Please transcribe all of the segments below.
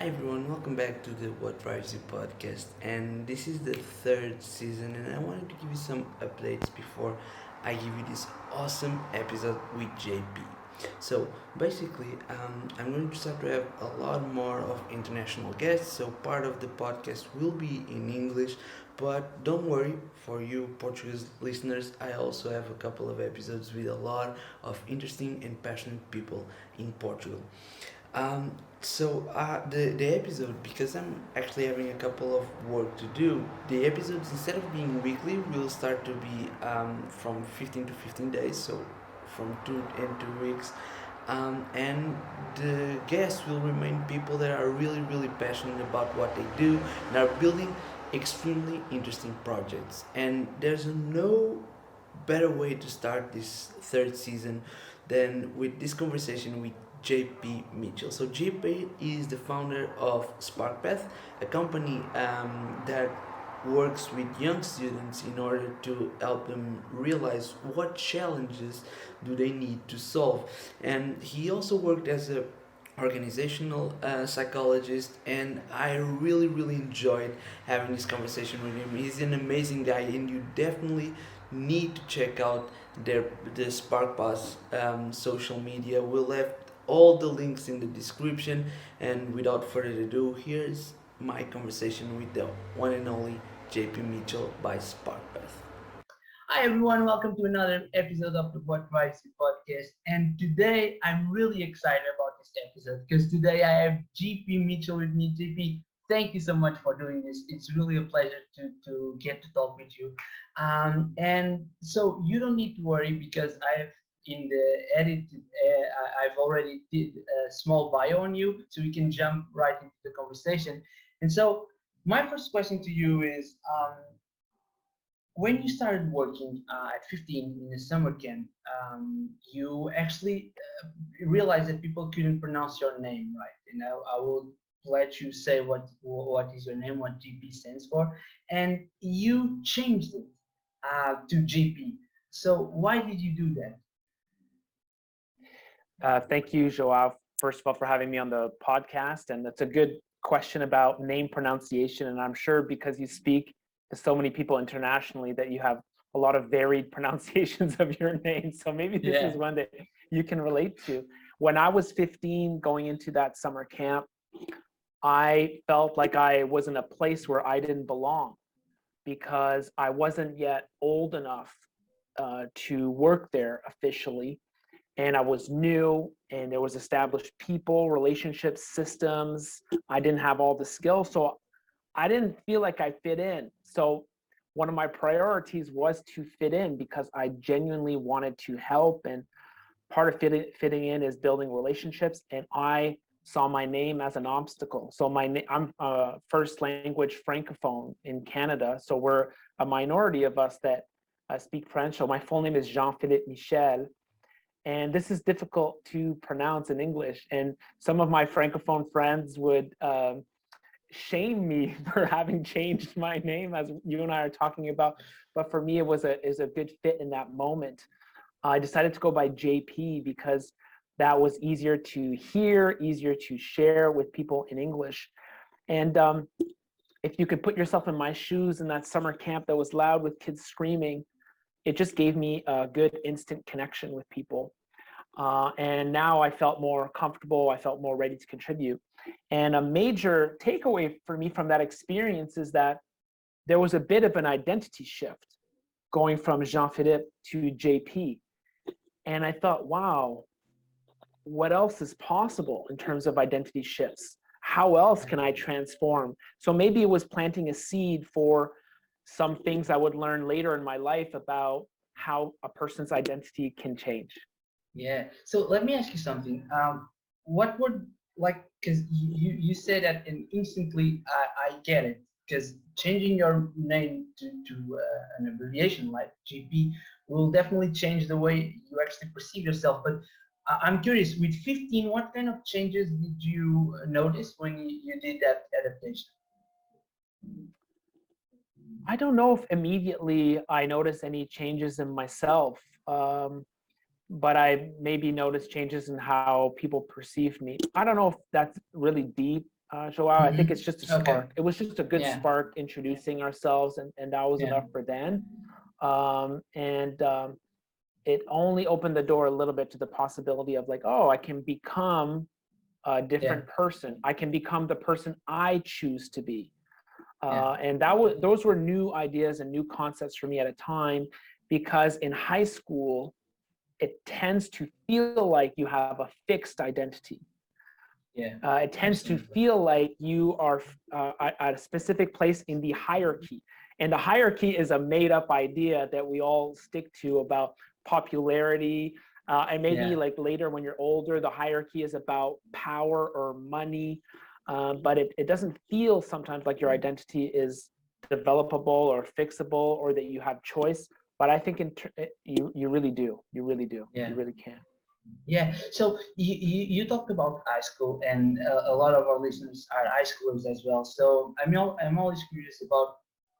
Hi everyone, welcome back to the What Drives You podcast. And this is the third season, and I wanted to give you some updates before I give you this awesome episode with JP. So basically, I'm going to start to have a lot more of international guests. So part of the podcast will be in English, but don't worry, for you Portuguese listeners, I also have a couple of episodes with a lot of interesting and passionate people in Portugal. Um, the episode, because I'm actually having a couple of work to do, the episodes, instead of being weekly, will start to be from 15 to 15 days, so from 2 weeks. And the guests will remain people that are really, really passionate about what they do and are building extremely interesting projects. And there's no better way to start this third season than with this conversation with JP Mitchell. So JP is the founder of Sparkpath, a company that works with young students in order to help them realize what challenges do they need to solve. And he also worked as a organizational psychologist, and I really, really enjoyed having this conversation with him. He's an amazing guy, and you definitely need to check out the Sparkpath social media. We'll have all the links in the description. And without further ado, here's my conversation with the one and only JP Mitchell by Sparkpath. Hi everyone, welcome to another episode of the What Drives You podcast. And today I'm really excited about this episode because today I have JP Mitchell with me. JP, thank you so much for doing this. It's really a pleasure to get to talk with you. And so you don't need to worry because I've in the edit, I've already did a small bio on you, so we can jump right into the conversation. And so my first question to you is, when you started working at 15 in a summer camp, you actually realized that people couldn't pronounce your name right. And I will let you say what is your name, what GP stands for, and you changed it to GP. So why did you do that? Thank you, Joao, first of all, for having me on the podcast. And that's a good question about name pronunciation. And I'm sure because you speak to so many people internationally that you have a lot of varied pronunciations of your name. So maybe this is one that you can relate to. When I was 15 going into that summer camp, I felt like I was in a place where I didn't belong because I wasn't yet old enough to work there officially, and I was new, and there was established people, relationships, systems. I didn't have all the skills, so I didn't feel like I fit in. So one of my priorities was to fit in because I genuinely wanted to help, and part of fitting in is building relationships, and I saw my name as an obstacle. So I'm first language francophone in Canada, so we're a minority of us that speak French. So my full name is Jean-Philippe Michel, and this is difficult to pronounce in English. And some of my francophone friends would shame me for having changed my name, as you and I are talking about. But for me, it was a good fit in that moment. I decided to go by JP because that was easier to hear, easier to share with people in English. And if you could put yourself in my shoes in that summer camp that was loud with kids screaming, it just gave me a good instant connection with people. And now I felt more comfortable. I felt more ready to contribute. And a major takeaway for me from that experience is that there was a bit of an identity shift going from Jean-Philippe to JP. And I thought, wow, what else is possible in terms of identity shifts? How else can I transform? So maybe it was planting a seed for some things I would learn later in my life about how a person's identity can change. Yeah. So let me ask you something. What would like because you said that and instantly I get it because changing your name to an abbreviation like GP will definitely change the way you actually perceive yourself. But I'm curious, with 15, what kind of changes did you notice when you did that adaptation? I don't know if immediately I noticed any changes in myself, but I maybe noticed changes in how people perceive me. I don't know if that's really deep. Joao. I think it's just a Okay. spark. It was just a good Yeah. spark introducing ourselves, and that was Yeah. enough for then. And it only opened the door a little bit to the possibility of like, oh, I can become a Yeah. different person. I can become the person I choose to be. Yeah. And those were new ideas and new concepts for me at a time, because in high school, it tends to feel like you have a fixed identity. Yeah. It tends to Absolutely. feel like you are at a specific place in the hierarchy. And the hierarchy is a made up idea that we all stick to about popularity. And maybe Yeah. like later when you're older, the hierarchy is about power or money. But it doesn't feel sometimes like your identity is developable or fixable, or that you have choice. But I think you really do. You really do. Yeah. You really can. Yeah. So you talked about high school, and a lot of our listeners are high schoolers as well. So I'm always curious about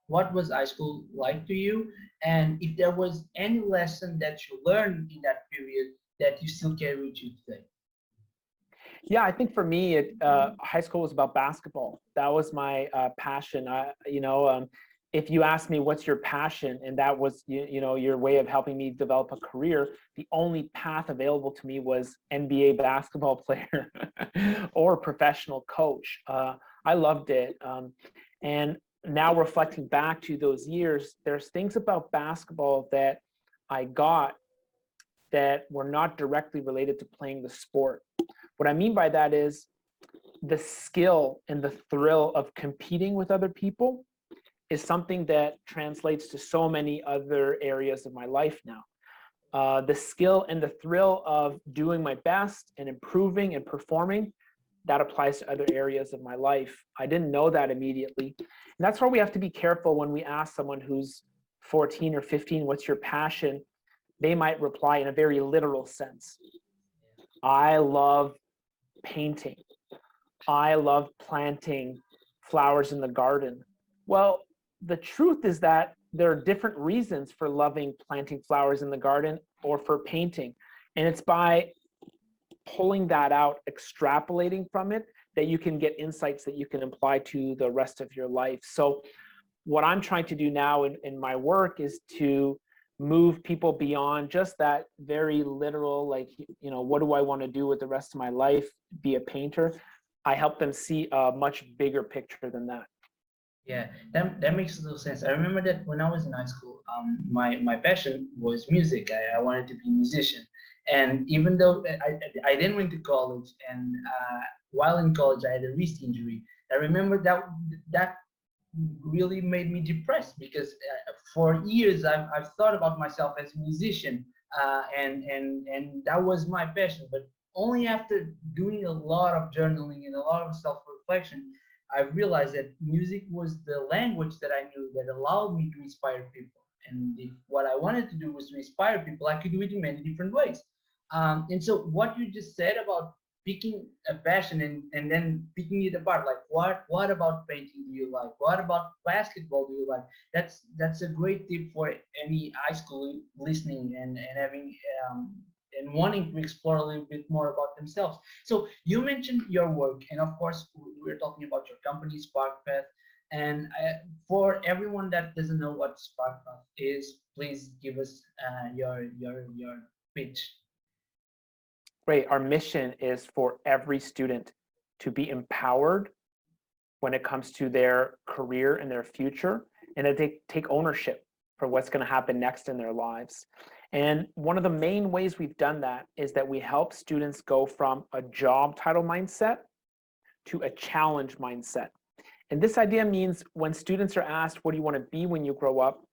what was high school like to you, and if there was any lesson that you learned in that period that you still carry with you today. Yeah, I think for me, high school was about basketball. That was my passion. If you ask me what's your passion, and that was your way of helping me develop a career, the only path available to me was NBA basketball player or professional coach. I loved it, and now reflecting back to those years, there's things about basketball that I got that were not directly related to playing the sport. What I mean by that is the skill and the thrill of competing with other people is something that translates to so many other areas of my life now. The skill and the thrill of doing my best and improving and performing, that applies to other areas of my life. I didn't know that immediately. And that's why we have to be careful when we ask someone who's 14 or 15, what's your passion? They might reply in a very literal sense. I love painting. I love planting flowers in the garden. Well, the truth is that there are different reasons for loving planting flowers in the garden or for painting. And it's by pulling that out, extrapolating from it, that you can get insights that you can apply to the rest of your life. So, what I'm trying to do now in my work is to move people beyond just that very literal, like, what do I want to do with the rest of my life? Be a painter. I help them see a much bigger picture than that. Yeah, that makes a little sense. I remember that when I was in high school, my passion was music. I wanted to be a musician, and even though I then went to college, and while in college I had a wrist injury. I remember that really made me depressed because for years I've thought about myself as a musician, and that was my passion. But only after doing a lot of journaling and a lot of self-reflection, I realized that music was the language that I knew that allowed me to inspire people. And if what I wanted to do was to inspire people, I could do it in many different ways. And so, what you just said about picking a passion and then picking it apart, like what about painting do you like? What about basketball do you like? That's a great tip for any high school listening and having and wanting to explore a little bit more about themselves. So you mentioned your work, and of course we're talking about your company, Sparkpath. And for everyone that doesn't know what Sparkpath is, please give us your pitch. Great. Our mission is for every student to be empowered when it comes to their career and their future, and that they take ownership for what's going to happen next in their lives. And one of the main ways we've done that is that we help students go from a job title mindset to a challenge mindset. And this idea means when students are asked, what do you want to be when you grow up?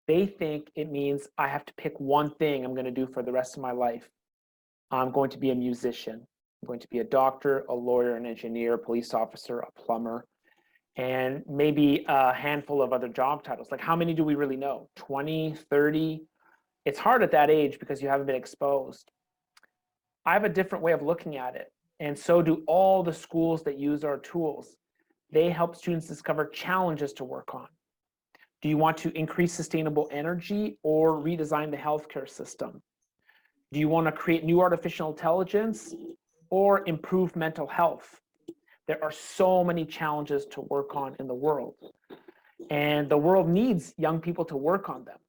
They think it means I have to pick one thing I'm going to do for the rest of my life. I'm going to be a musician. I'm going to be a doctor, a lawyer, an engineer, a police officer, a plumber, and maybe a handful of other job titles. Like, how many do we really know? 20, 30? It's hard at that age because you haven't been exposed. I have a different way of looking at it. And so do all the schools that use our tools. They help students discover challenges to work on. Do you want to increase sustainable energy or redesign the healthcare system? Do you want to create new artificial intelligence or improve mental health? There are so many challenges to work on in the world, and the world needs young people to work on them.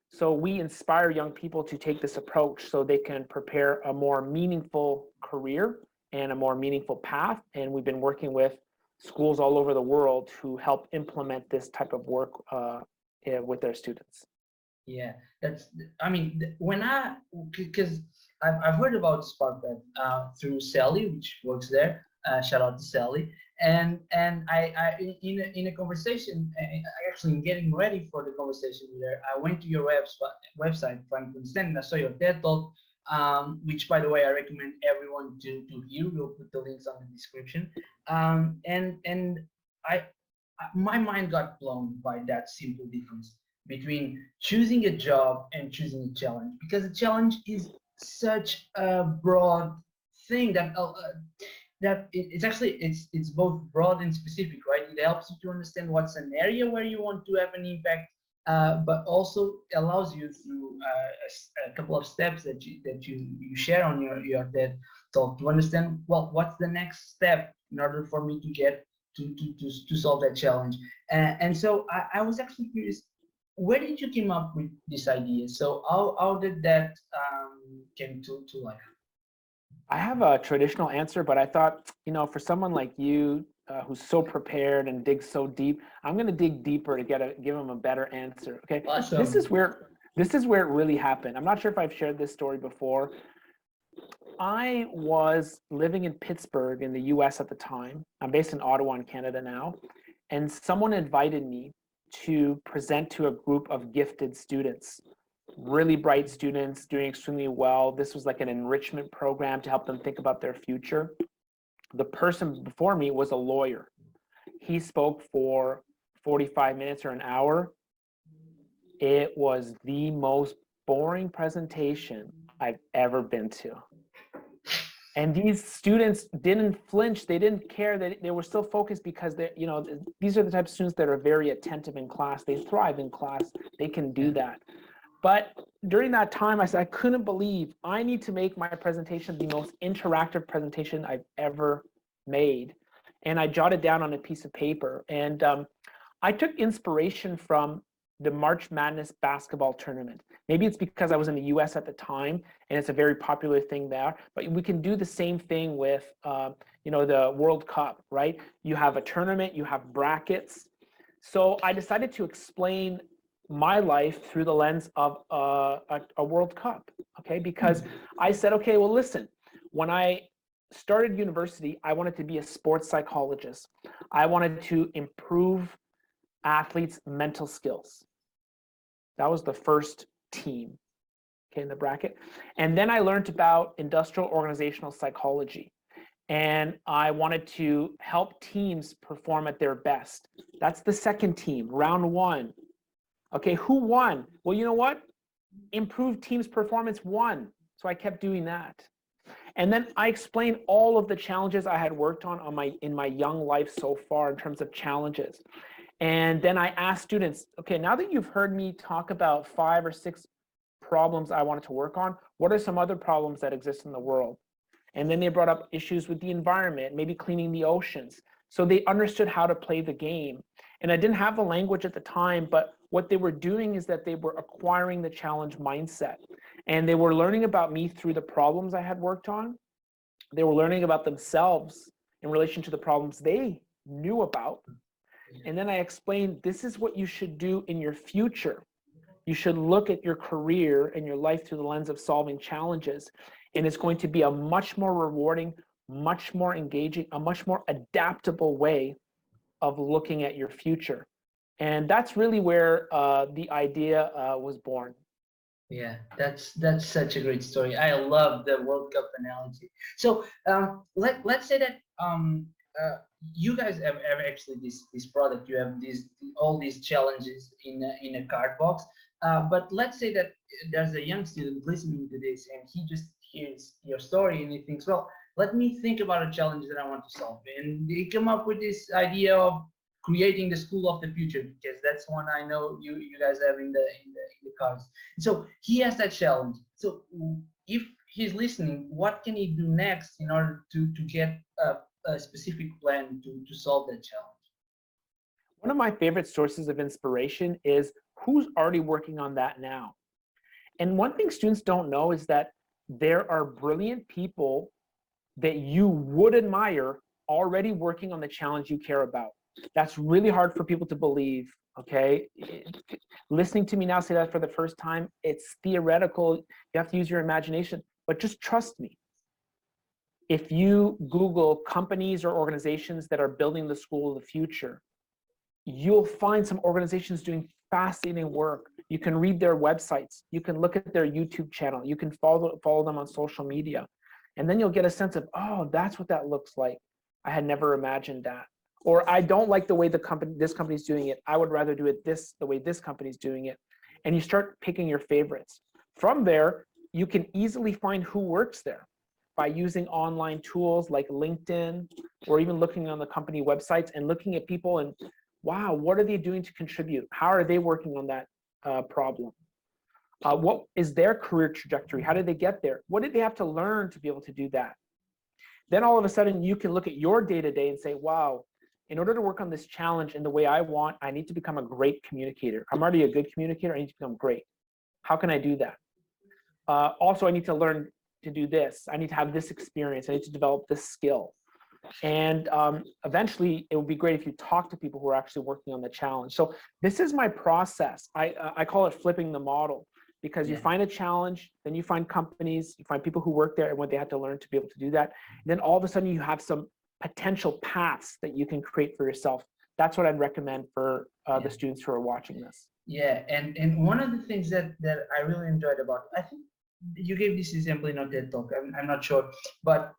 So we inspire young people to take this approach so they can prepare a more meaningful career and a more meaningful path. And we've been working with schools all over the world to help implement this type of work with their students. Yeah, that's, I mean, when because I've heard about Sparkpath through Sally, which works there. Shout out to Sally. And in a conversation, actually in getting ready for the conversation with her, I went to your website trying to understand, and I saw your TED Talk, which by the way I recommend everyone to hear. We'll put the links on the description. And I my mind got blown by that simple difference between choosing a job and choosing a challenge, because a challenge is such a broad thing that it's actually it's both broad and specific, right? It helps you to understand what's an area where you want to have an impact, but also allows you through a couple of steps that you share on your TED Talk to understand, well, what's the next step in order for me to get to solve that challenge. And so I was actually curious, where did you come up with this idea? So how did that came to life? I have a traditional answer, but I thought, for someone like you who's so prepared and digs so deep, I'm going to dig deeper to give them a better answer. Okay, Awesome. This is where it really happened. I'm not sure if I've shared this story before. I was living in Pittsburgh in the US at the time. I'm based in Ottawa in Canada now. And someone invited me to present to a group of gifted students, really bright students doing extremely well. This was like an enrichment program to help them think about their future. The person before me was a lawyer. He spoke for 45 minutes or an hour. It was the most boring presentation I've ever been to. And these students didn't flinch. They didn't care. They were still focused because these are the type of students that are very attentive in class. They thrive in class. They can do that. But during that time, I said, I couldn't believe I need to make my presentation the most interactive presentation I've ever made. And I jotted down on a piece of paper. And I took inspiration from the March Madness basketball tournament. Maybe it's because I was in the US at the time and it's a very popular thing there, but we can do the same thing with the World Cup, right? You have a tournament, you have brackets. So I decided to explain my life through the lens of a World Cup, okay? Because I said, okay, well, listen, when I started university, I wanted to be a sports psychologist. I wanted to improve athletes' mental skills. That was the first team, okay, in the bracket. And then I learned about industrial organizational psychology. And I wanted to help teams perform at their best. That's the second team, round one. Okay, who won? Well, you know what? Improved teams' performance won. So I kept doing that. And then I explained all of the challenges I had worked on in my young life so far in terms of challenges. And then I asked students, okay, now that you've heard me talk about 5 or 6 problems I wanted to work on, what are some other problems that exist in the world? And then they brought up issues with the environment, maybe cleaning the oceans. So they understood how to play the game. And I didn't have the language at the time, but what they were doing is that they were acquiring the challenge mindset. And they were learning about me through the problems I had worked on. They were learning about themselves in relation to the problems they knew about. And then I explained, this is what you should do in your future. You should look at your career and your life through the lens of solving challenges. And it's going to be a much more rewarding, much more engaging, a much more adaptable way of looking at your future. And that's really where the idea was born. Yeah, that's such a great story. I love the World Cup analogy. So let's say that you guys have actually this product. You have all these challenges in a card box. But let's say that there's a young student listening to this and he just hears your story and he thinks, well, let me think about a challenge that I want to solve. And they come up with this idea of creating the school of the future, because that's one I know you guys have in the cards. So he has that challenge. So if he's listening, what can he do next in order to get a specific plan to solve that challenge? One of my favorite sources of inspiration is who's already working on that now. And one thing students don't know is that there are brilliant people that you would admire already working on the challenge you care about. That's really hard for people to believe, okay? Listening to me now say that for the first time, it's theoretical. You have to use your imagination, but just trust me. If you Google companies or organizations that are building the school of the future, you'll find some organizations doing fascinating work. You can read their websites. You can look at their YouTube channel. You can follow them on social media. And then you'll get a sense of, oh, that's what that looks like. I had never imagined that. Or I don't like the way this company's doing it. I would rather do it the way this company's doing it. And you start picking your favorites. From there, you can easily find who works there by using online tools like LinkedIn, or even looking on the company websites and looking at people and, wow, what are they doing to contribute? How are they working on that problem? What is their career trajectory? How did they get there? What did they have to learn to be able to do that? Then all of a sudden you can look at your day-to-day and say, wow, in order to work on this challenge in the way I want, I need to become a great communicator. I'm already a good communicator. I need to become great. How can I do that? Also, I need to learn to do this. I need to have this experience. I need to develop this skill. And eventually, it would be great if you talk to people who are actually working on the challenge. So this is my process. I call it flipping the model, because you find a challenge, then you find companies, you find people who work there and what they had to learn to be able to do that. And then all of a sudden, you have some potential paths that you can create for yourself. That's what I'd recommend for the students who are watching this. Yeah, and one of the things that I really enjoyed about, I think you gave this example in a TED talk. I'm not sure, but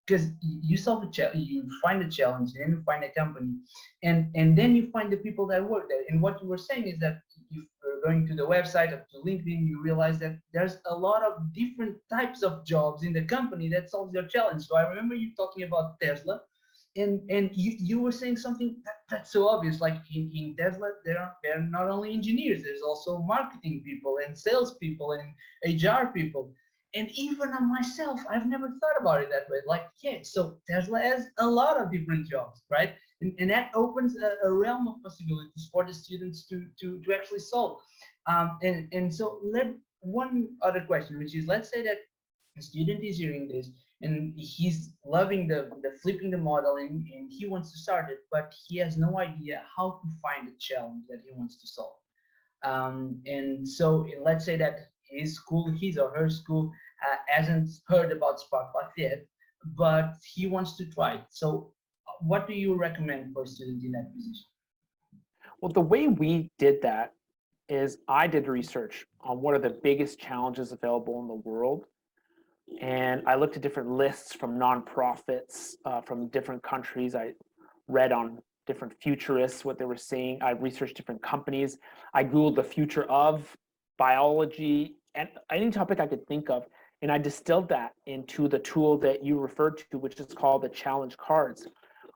because you solve a challenge, you find a challenge, and then you find a company, and then you find the people that work there. And what you were saying is that if you're going to the website or to LinkedIn, you realize that there's a lot of different types of jobs in the company that solves your challenge. So I remember you talking about Tesla, and you were saying something that's so obvious. Like in Tesla, there are not only engineers, there's also marketing people and sales people and HR people. And even on myself, I've never thought about it that way. Like, yeah, so Tesla has a lot of different jobs, right? And that opens a realm of possibilities for the students to actually solve. And so one other question, which is, let's say that a student is hearing this and he's loving the flipping the model, and he wants to start it, but he has no idea how to find a challenge that he wants to solve. And so let's say that his or her school hasn't heard about Sparkpath yet, but he wants to try it. So what do you recommend for a student in that position? Well, the way we did that is I did research on what are the biggest challenges available in the world. And I looked at different lists from nonprofits from different countries. I read on different futurists, what they were saying. I researched different companies. I Googled the future of biology and any topic I could think of. And I distilled that into the tool that you referred to, which is called the challenge cards.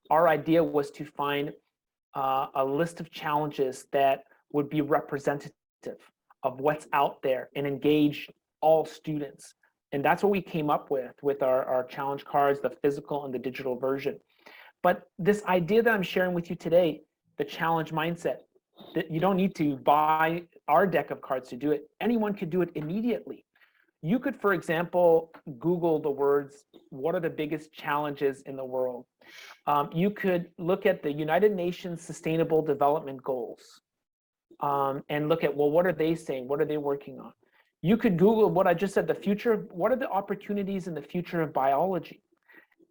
Our idea was to find a list of challenges that would be representative of what's out there and engage all students. And that's what we came up with our challenge cards, the physical and the digital version. But this idea that I'm sharing with you today, the challenge mindset, that you don't need to buy our deck of cards to do it. Anyone could do it immediately. You could, for example, Google the words, what are the biggest challenges in the world? You could look at the United Nations Sustainable Development Goals and look at, well, what are they saying? What are they working on? You could Google what I just said, the future, what are the opportunities in the future of biology?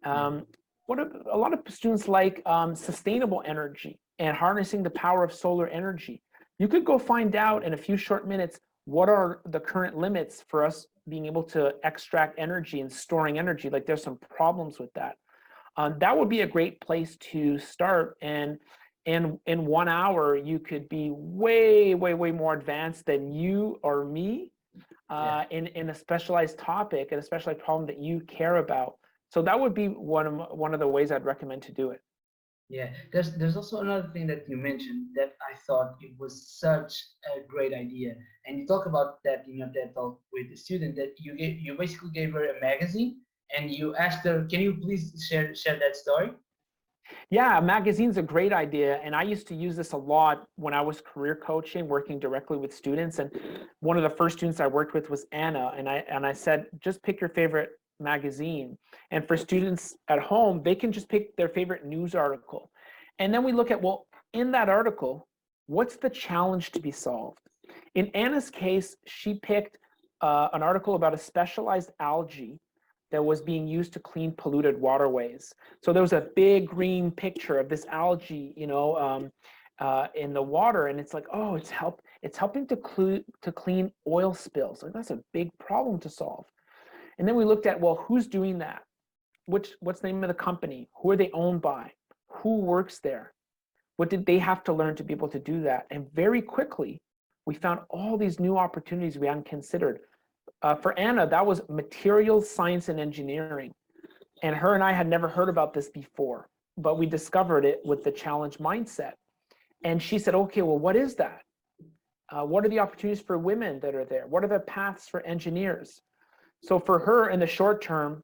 What are, a lot of students like sustainable energy and harnessing the power of solar energy. You could go find out in a few short minutes, what are the current limits for us being able to extract energy and storing energy? Like there's some problems with that. That would be a great place to start. And in 1 hour, you could be way, way, way more advanced than you or me in a specialized topic and a specialized problem that you care about. So that would be one of the ways I'd recommend to do it. Yeah, there's also another thing that you mentioned that I thought it was such a great idea, and you talk about that in your TED talk with the student, that you basically gave her a magazine, and you asked her, can you please share that story? Yeah, a magazine's a great idea. And I used to use this a lot when I was career coaching, working directly with students. And one of the first students I worked with was Anna. And I said, just pick your favorite magazine. And for students at home, they can just pick their favorite news article. And then we look at, well, in that article, what's the challenge to be solved? In Anna's case, she picked an article about a specialized algae that was being used to clean polluted waterways. So there was a big green picture of this algae, in the water, and it's like, oh, it's helping to clean oil spills. Like that's a big problem to solve. And then we looked at, well, who's doing that? What's the name of the company? Who are they owned by? Who works there? What did they have to learn to be able to do that? And very quickly, we found all these new opportunities we hadn't considered. For Anna, that was materials science and engineering. And her and I had never heard about this before, but we discovered it with the challenge mindset. And she said, okay, well, what is that? What are the opportunities for women that are there? What are the paths for engineers? So for her in the short term,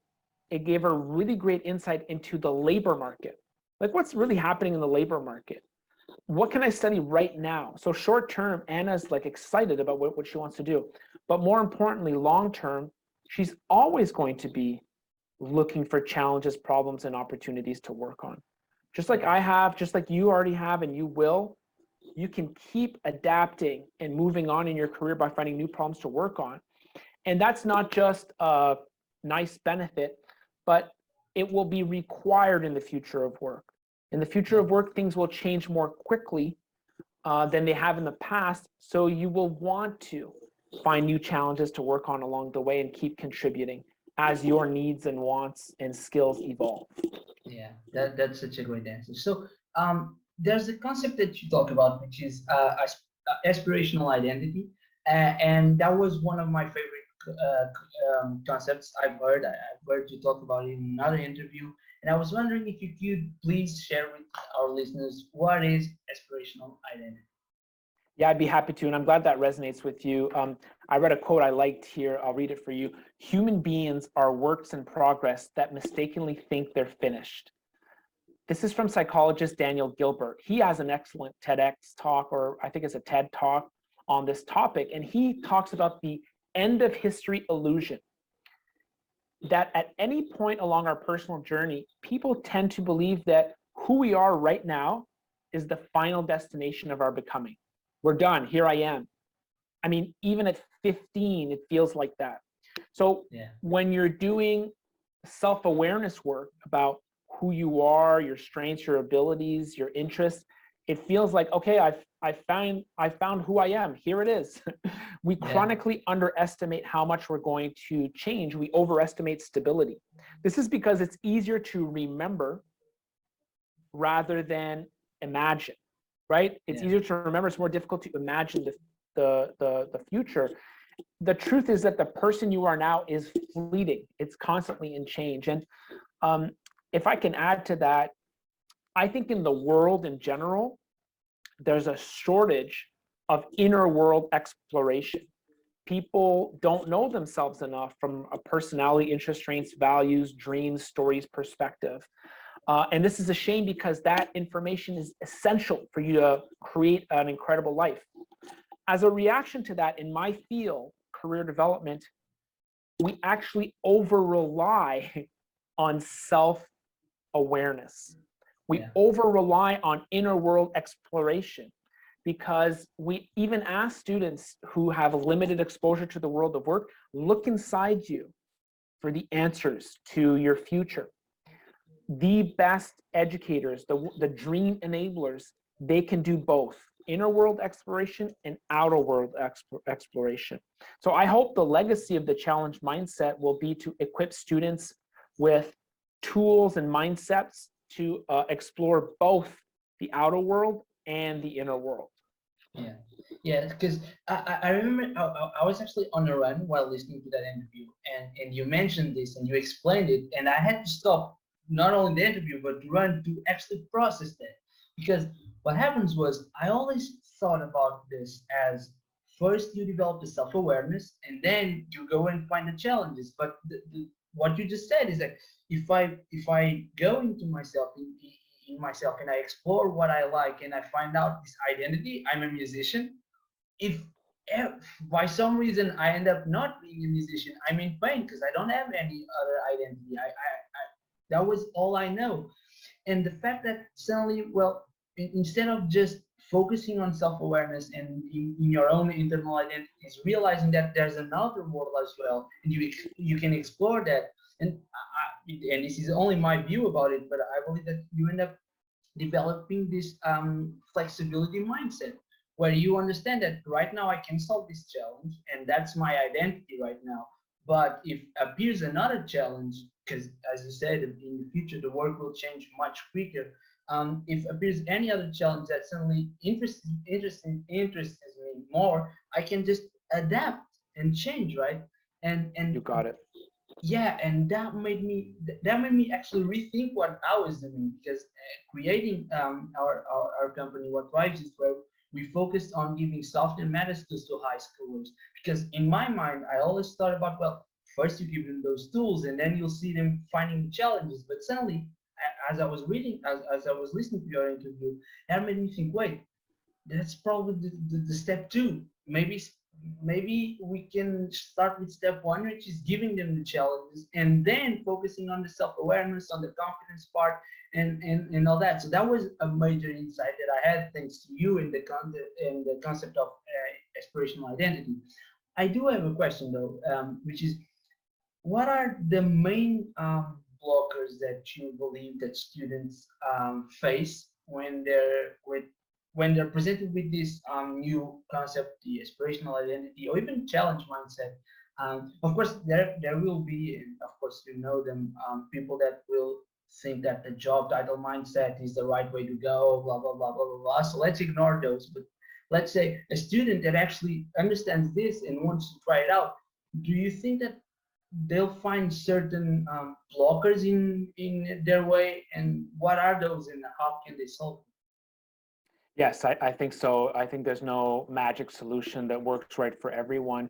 it gave her really great insight into the labor market. Like what's really happening in the labor market? What can I study right now? So short term, Anna's like excited about what she wants to do. But more importantly, long term, she's always going to be looking for challenges, problems, and opportunities to work on. Just like I have, just like you already have, and you will, you can keep adapting and moving on in your career by finding new problems to work on. And that's not just a nice benefit, but it will be required in the future of work. In the future of work, things will change more quickly than they have in the past. So you will want to find new challenges to work on along the way and keep contributing as your needs and wants and skills evolve. Yeah, that's such a great answer. So there's a concept that you talk about, which is aspirational identity, and that was one of my favorite concepts I've heard you talk about it in another interview, and I was wondering if you could please share with our listeners what is aspirational identity. Yeah, I'd be happy to. And I'm glad that resonates with you. I read a quote I liked here. I'll read it for you. Human beings are works in progress that mistakenly think they're finished. This is from psychologist Daniel Gilbert. He has an excellent TEDx talk, or I think it's a TED talk on this topic. And he talks about the end of history illusion, that at any point along our personal journey, people tend to believe that who we are right now is the final destination of our becoming. We're done. Here I am. I mean, even at 15, it feels like that. So Yeah. when you're doing self-awareness work about who you are, your strengths, your abilities, your interests, it feels like, okay, I found who I am. Here it is. We chronically underestimate how much we're going to change. We overestimate stability. This is because it's easier to remember rather than imagine, right? It's easier to remember. It's more difficult to imagine the future. The truth is that the person you are now is fleeting. It's constantly in change. And if I can add to that, I think in the world in general, there's a shortage of inner world exploration. People don't know themselves enough from a personality, interest, strengths, values, dreams, stories perspective. And this is a shame because that information is essential for you to create an incredible life. As a reaction to that, in my field, career development, we actually over-rely on self-awareness. We over-rely on inner world exploration because we even ask students who have limited exposure to the world of work, look inside you for the answers to your future. The best educators, the dream enablers, they can do both inner world exploration and outer world exploration. So I hope the legacy of the challenge mindset will be to equip students with tools and mindsets to explore both the outer world and the inner world. Yeah, because I remember I was actually on a run while listening to that interview, and you mentioned this and you explained it, and I had to stop not only the interview but to run to actually process that, because what happens was I always thought about this as first you develop the self-awareness and then you go and find the challenges, but what you just said is that if I go into myself in myself and I explore what I like and I find out this identity, I'm a musician. If by some reason I end up not being a musician, I'm in pain because I don't have any other identity. That was all I know. And the fact that suddenly, well, instead of just focusing on self-awareness and in your own internal identities, realizing that there's another world as well, and you can explore that. And and this is only my view about it, but I believe that you end up developing this flexibility mindset where you understand that right now I can solve this challenge and that's my identity right now. But if appears another challenge, because as you said, in the future the work will change much quicker. If appears any other challenge that suddenly interests me more, I can just adapt and change, right? And You got it. yeah, and that made me actually rethink what I was doing, because creating our company, what drives is where we focused on giving software matter skills to high schoolers. Because in my mind I always thought about, well, first you give them those tools and then you'll see them finding the challenges. But suddenly, as I was reading, as I was listening to your interview, that made me think, wait, that's probably the step two. Maybe we can start with step one, which is giving them the challenges and then focusing on the self-awareness, on the confidence part, and all that. So that was a major insight that I had thanks to you in the concept of aspirational identity. I do have a question though, which is, what are the main blockers that you believe that students face when they're presented with this new concept, the aspirational identity, or even challenge mindset? Of course, there will be, and of course you know them, people that will think that the job title mindset is the right way to go, blah blah blah blah blah blah. So let's ignore those. But let's say a student that actually understands this and wants to try it out. Do you think that they'll find certain blockers in their way, and what are those and how can they solve them? Yes, I think so. I think there's no magic solution that works right for everyone.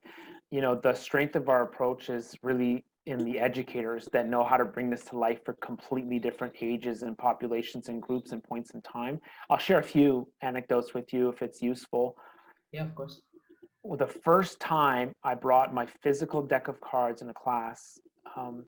You know, the strength of our approach is really in the educators that know how to bring this to life for completely different ages and populations and groups and points in time. I'll share a few anecdotes with you if it's useful. Yeah, of course. Well, the first time I brought my physical deck of cards in a class, um,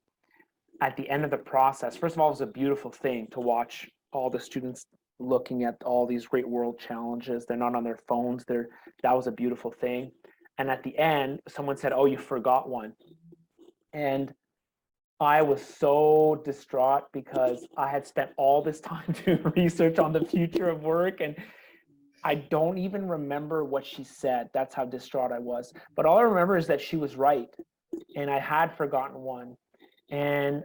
at the end of the process, first of all, it was a beautiful thing to watch all the students looking at all these great world challenges. They're not on their phones. That was a beautiful thing. And at the end, someone said, "Oh, you forgot one." And I was so distraught because I had spent all this time doing research on the future of work, and I don't even remember what she said. That's how distraught I was. But all I remember is that she was right, and I had forgotten one. And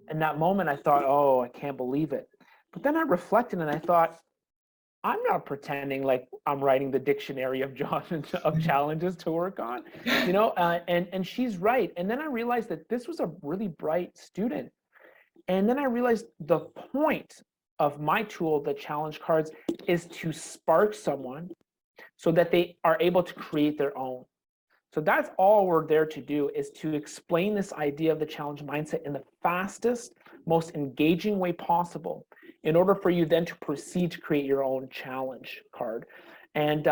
in that moment, I thought, "Oh, I can't believe it." But then I reflected and I thought, I'm not pretending like I'm writing the dictionary of of challenges to work on, and she's right. And then I realized that this was a really bright student. And then I realized the point of my tool, the challenge cards, is to spark someone so that they are able to create their own. So that's all we're there to do, is to explain this idea of the challenge mindset in the fastest, most engaging way possible in order for you then to proceed to create your own challenge card. And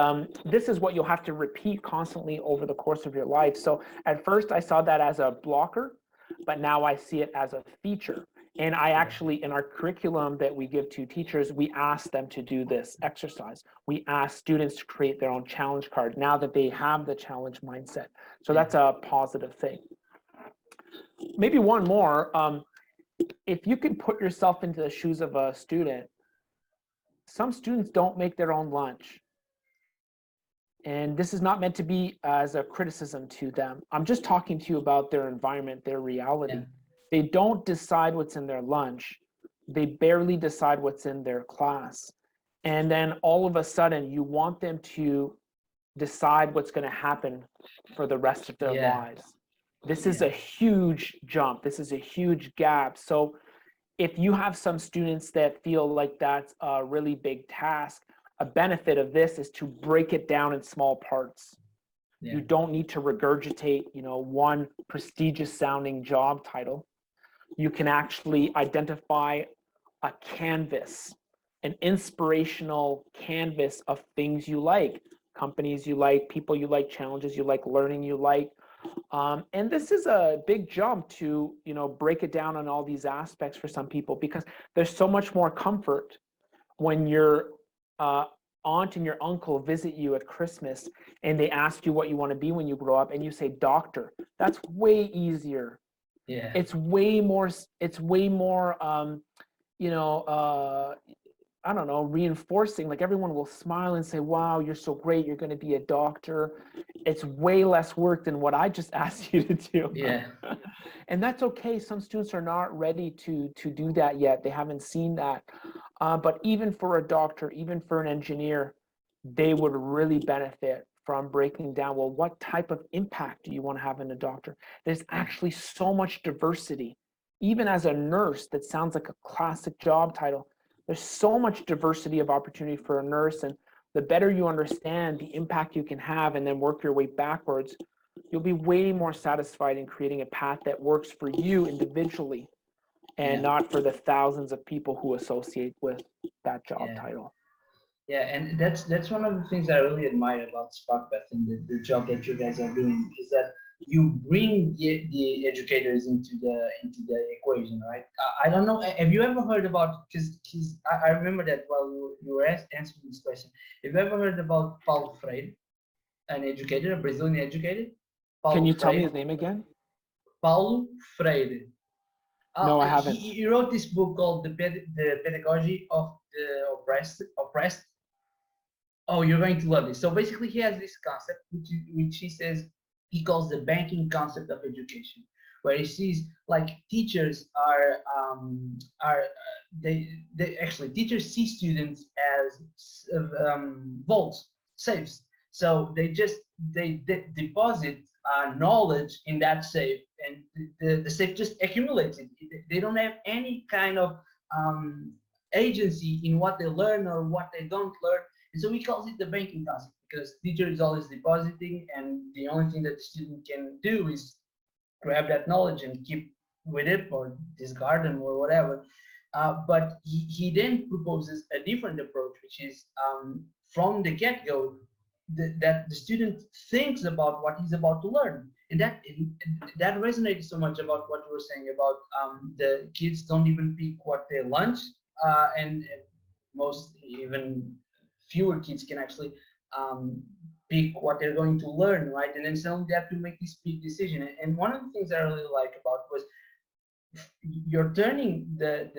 this is what you'll have to repeat constantly over the course of your life. So at first I saw that as a blocker, but now I see it as a feature. And I actually, in our curriculum that we give to teachers, we ask them to do this exercise. We ask students to create their own challenge card now that they have the challenge mindset. So that's a positive thing. Maybe one more. If you can put yourself into the shoes of a student, some students don't make their own lunch. And this is not meant to be as a criticism to them. I'm just talking to you about their environment, their reality. Yeah. They don't decide what's in their lunch. They barely decide what's in their class. And then all of a sudden, you want them to decide what's going to happen for the rest of their Yeah. lives. This is a huge jump. This is a huge gap. So if you have some students that feel like that's a really big task, a benefit of this is to break it down in small parts. Yeah. You don't need to regurgitate, one prestigious sounding job title. you can actually identify a canvas, an inspirational canvas of things you like, companies you like, people you like, challenges you like, learning you like. And this is a big jump to, break it down on all these aspects for some people, because there's so much more comfort when your aunt and your uncle visit you at Christmas and they ask you what you want to be when you grow up, and you say doctor. That's way easier. Yeah. It's way more. You know, I don't know, reinforcing. Like, everyone will smile and say, wow, you're so great, you're going to be a doctor. It's way less work than what I just asked you to do. Yeah. And that's okay. Some students are not ready to do that yet. They haven't seen that. But even for a doctor, even for an engineer, they would really benefit from breaking down, well, what type of impact do you want to have in a doctor? There's actually so much diversity. Even as a nurse, that sounds like a classic job title. There's so much diversity of opportunity for a nurse, and the better you understand the impact you can have and then work your way backwards, you'll be way more satisfied in creating a path that works for you individually and not for the thousands of people who associate with that job title. Yeah, and that's one of the things I really admire about Sparkpath and the job that you guys are doing, is that you bring the educators into the equation, right? I don't know. Have you ever heard about? Because I remember that while you were answering this question. Have you ever heard about Paulo Freire, an educator, a Brazilian educator? Can you tell me his name again? Paulo Freire. No, I haven't. He wrote this book called the Pedagogy of the Oppressed. Oh, you're going to love this. So basically, he has this concept, which he says he calls the banking concept of education, where he sees like teachers they actually, teachers see students as vaults, safes. So they deposit knowledge in that safe, and the safe just accumulates it. They don't have any kind of agency in what they learn or what they don't learn. And so he calls it the banking concept, because teacher is always depositing, and the only thing that the student can do is grab that knowledge and keep with it or discard them or whatever. But he then proposes a different approach, which is from the get-go, that the student thinks about what he's about to learn. And that resonated so much about what you were saying about the kids don't even pick what they lunch, and most, even fewer kids can actually pick what they're going to learn, right? And then suddenly they have to make this big decision. And one of the things I really like about was you're turning the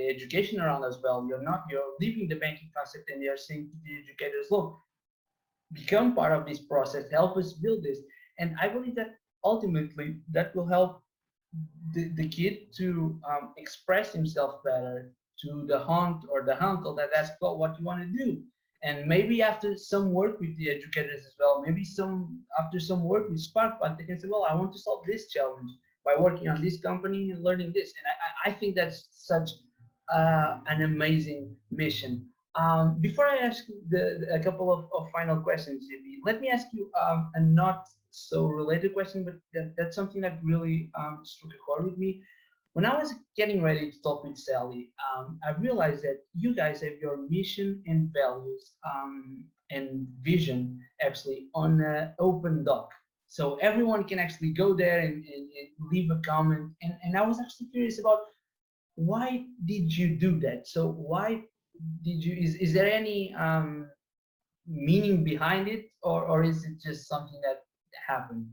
education around as well. You're leaving the banking concept, and you're saying to the educators, look, become part of this process, help us build this. And I believe that ultimately that will help the kid to express himself better to the aunt or the uncle that asks, well, what you want to do. And maybe after some work with the educators as well, maybe after some work with Sparkpath, they can say, well, I want to solve this challenge by working on this company and learning this. And I think that's such an amazing mission. Before I ask a couple of final questions, JP, let me ask you a not so related question, but that's something that really struck a chord with me. When I was getting ready to talk with Sally, I realized that you guys have your mission and values and vision actually on an open doc. So everyone can actually go there and leave a comment. And I was actually curious about, why did you do that? So why did you, is there any meaning behind it, or is it just something that happened?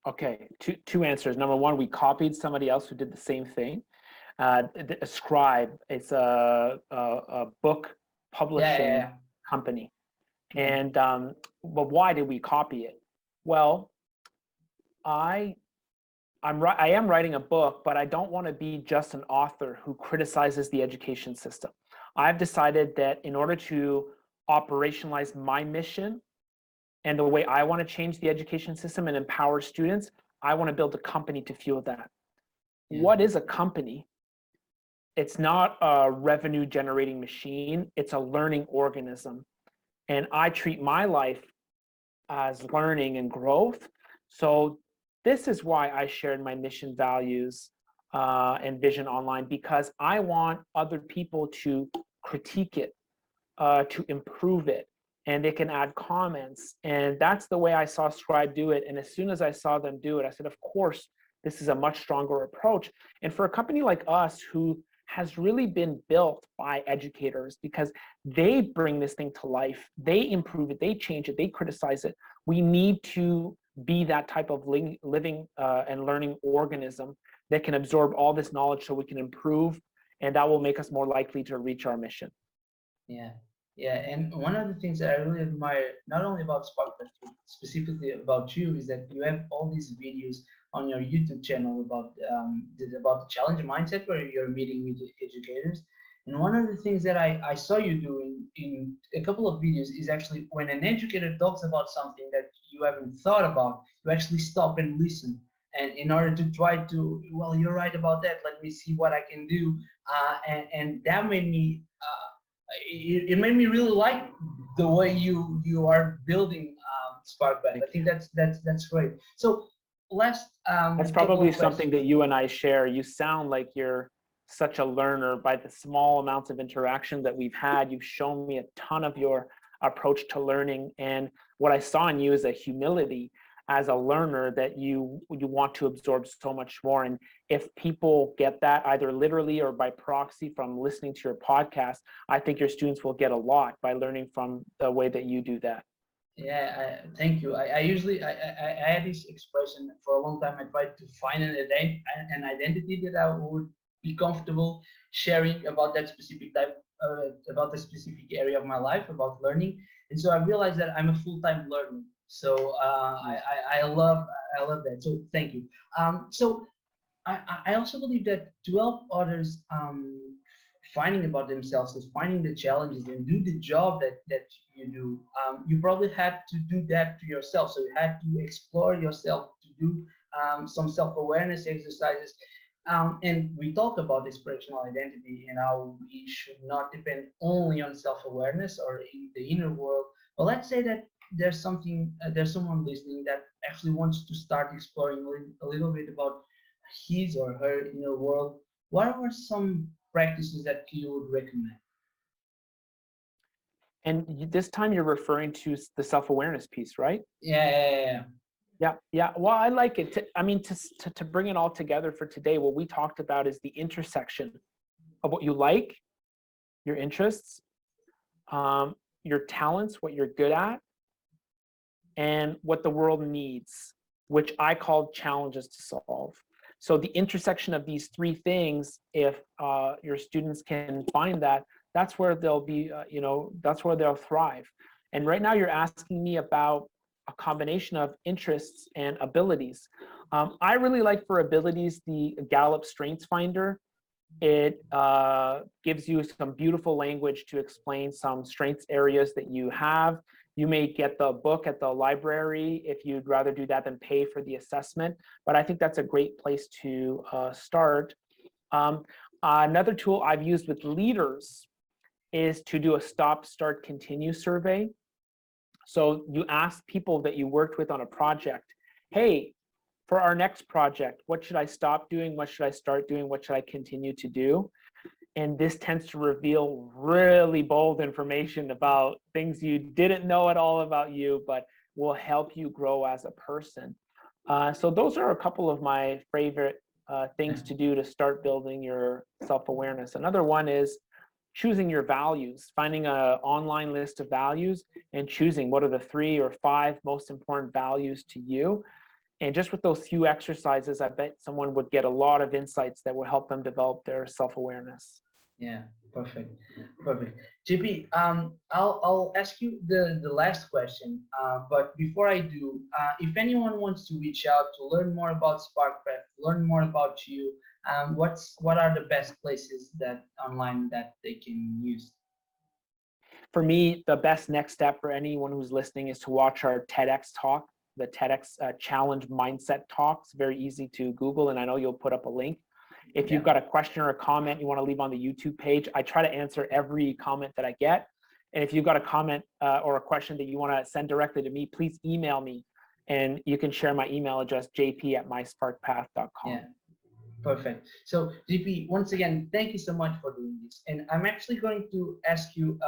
Okay, two answers. Number one, we copied somebody else who did the same thing. A Scribe, it's a book publishing company. And but why did we copy it? Well, I am writing a book, but I don't want to be just an author who criticizes the education system. I've decided that in order to operationalize my mission and the way I want to change the education system and empower students, I want to build a company to fuel that. What is a company? It's not a revenue generating machine, it's a learning organism. And I treat my life as learning and growth. So this is why I shared my mission values and vision online, because I want other people to critique it, to improve it, and they can add comments. And that's the way I saw Scribe do it. And as soon as I saw them do it, I said, of course, this is a much stronger approach. And for a company like us, who has really been built by educators, because they bring this thing to life, they improve it, they change it, they criticize it. We need to be that type of living and learning organism that can absorb all this knowledge so we can improve, and that will make us more likely to reach our mission. Yeah, yeah. And one of the things that I really admire, not only about Sparkpath, but specifically about you, is that you have all these videos on your YouTube channel about the challenge mindset, where you're meeting with educators. And one of the things that I saw you doing in a couple of videos is actually when an educator talks about something that you haven't thought about, you actually stop and listen. And in order to try to, well, you're right about that. Let me see what I can do. And that made me, it made me really like the way you are building Sparkpath. I think that's great. So last that's probably something that you and I share. You sound like you're such a learner by the small amounts of interaction that we've had. You've shown me a ton of your approach to learning, and what I saw in you is a humility as a learner, that you want to absorb so much more. And if people get that either literally or by proxy from listening to your podcast, I think your students will get a lot by learning from the way that you do that. Yeah, thank you. I usually I had this expression for a long time. I tried to find an identity that I would be comfortable sharing about that specific type, about the specific area of my life, about learning. And so I realized that I'm a full-time learner. So I love that. So thank you. So I also believe that to help others finding about themselves, is finding the challenges and do the job that you do, you probably had to do that to yourself. So you had to explore yourself, to do some self-awareness exercises. And we talked about aspirational identity and how we should not depend only on self-awareness or in the inner world. But let's say that there's someone listening that actually wants to start exploring a little bit about his or her inner world. What are some practices that you would recommend? And this time you're referring to the self-awareness piece, right? Yeah. Yeah. Well, I like it. To bring it all together for today, what we talked about is the intersection of what you like, your interests, your talents, what you're good at, and what the world needs, which I call challenges to solve. So the intersection of these three things, if your students can find that, that's where they'll be, that's where they'll thrive. And right now you're asking me about a combination of interests and abilities. I really like for abilities the Gallup Strengths Finder. It gives you some beautiful language to explain some strengths areas that you have. You may get the book at the library if you'd rather do that than pay for the assessment, but I think that's a great place to start. Another tool I've used with leaders is to do a stop, start, continue survey. So you ask people that you worked with on a project, hey, for our next project, what should I stop doing? What should I start doing? What should I continue to do? And this tends to reveal really bold information about things you didn't know at all about you, but will help you grow as a person. So those are a couple of my favorite things to do to start building your self-awareness. Another one is choosing your values, finding an online list of values and choosing what are the 3 or 5 most important values to you. And just with those few exercises, I bet someone would get a lot of insights that will help them develop their self-awareness. Yeah, perfect. JP, I'll ask you the last question. But before I do, if anyone wants to reach out to learn more about Sparkpath, learn more about you, what are the best places that online that they can use? For me, the best next step for anyone who's listening is to watch our TEDx talk, the TEDx Challenge Mindset Talks. Very easy to Google, and I know you'll put up a link. If you've got a question or a comment you want to leave on the YouTube page, I try to answer every comment that I get. And if you've got a comment or a question that you want to send directly to me, please email me. And you can share my email address, jp@mysparkpath.com. Yeah. Perfect. So, GP, once again, thank you so much for doing this. And I'm actually going to ask you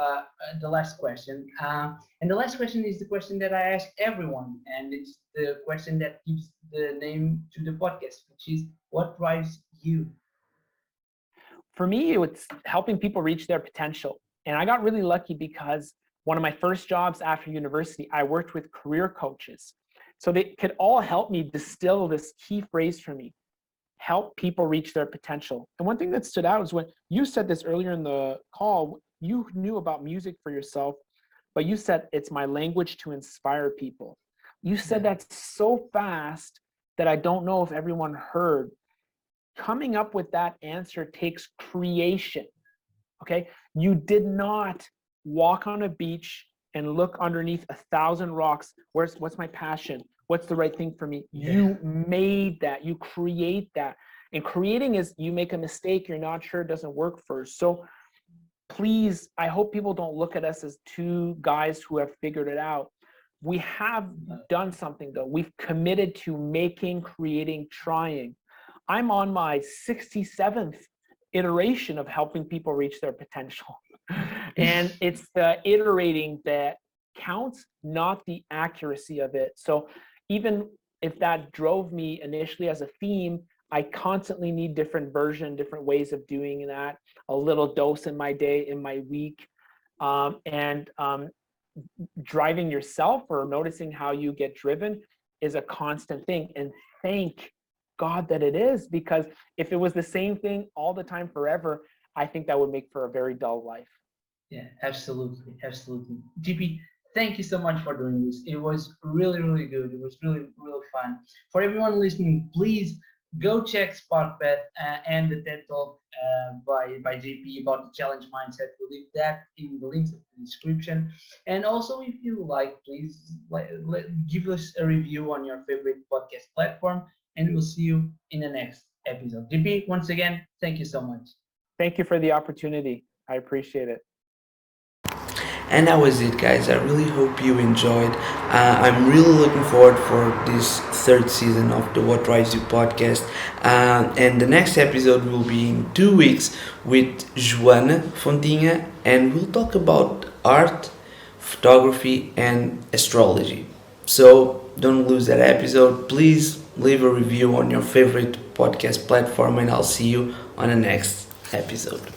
the last question. And the last question is the question that I ask everyone, and it's the question that gives the name to the podcast, which is, what drives you? For me, it's helping people reach their potential. And I got really lucky because one of my first jobs after university, I worked with career coaches. So they could all help me distill this key phrase for me: help people reach their potential. And one thing that stood out is when you said this earlier in the call, you knew about music for yourself, but you said it's my language to inspire people. You said Yeah. that so fast that I don't know if everyone heard. Coming up with that answer takes creation. Okay. You did not walk on a beach and look underneath 1,000 rocks. What's my passion? What's the right thing for me? Yeah. You made that, you create that. And creating is, you make a mistake, you're not sure, it doesn't work first. So please, I hope people don't look at us as two guys who have figured it out. We have done something though. We've committed to making, creating, trying. I'm on my 67th iteration of helping people reach their potential. And it's the iterating that counts, not the accuracy of it. So even if that drove me initially as a theme, I constantly need different version, different ways of doing that, a little dose in my day, in my week. And driving yourself or noticing how you get driven is a constant thing. And thank God that it is, because if it was the same thing all the time forever, I think that would make for a very dull life. Yeah, absolutely, absolutely. GP, thank you so much for doing this. It was really, really good. It was really, really fun. For everyone listening, please go check Sparkpath and the TED Talk by JP about the challenge mindset. We'll leave that in the links of the description. And also, if you like, please give us a review on your favorite podcast platform, and we'll see you in the next episode. JP, once again, thank you so much. Thank you for the opportunity. I appreciate it. And that was it, guys. I really hope you enjoyed. I'm really looking forward for this third season of the What Drives You podcast. And the next episode will be in 2 weeks with Joana Fontinha, and we'll talk about art, photography, and astrology. So don't lose that episode. Please leave a review on your favorite podcast platform, and I'll see you on the next episode.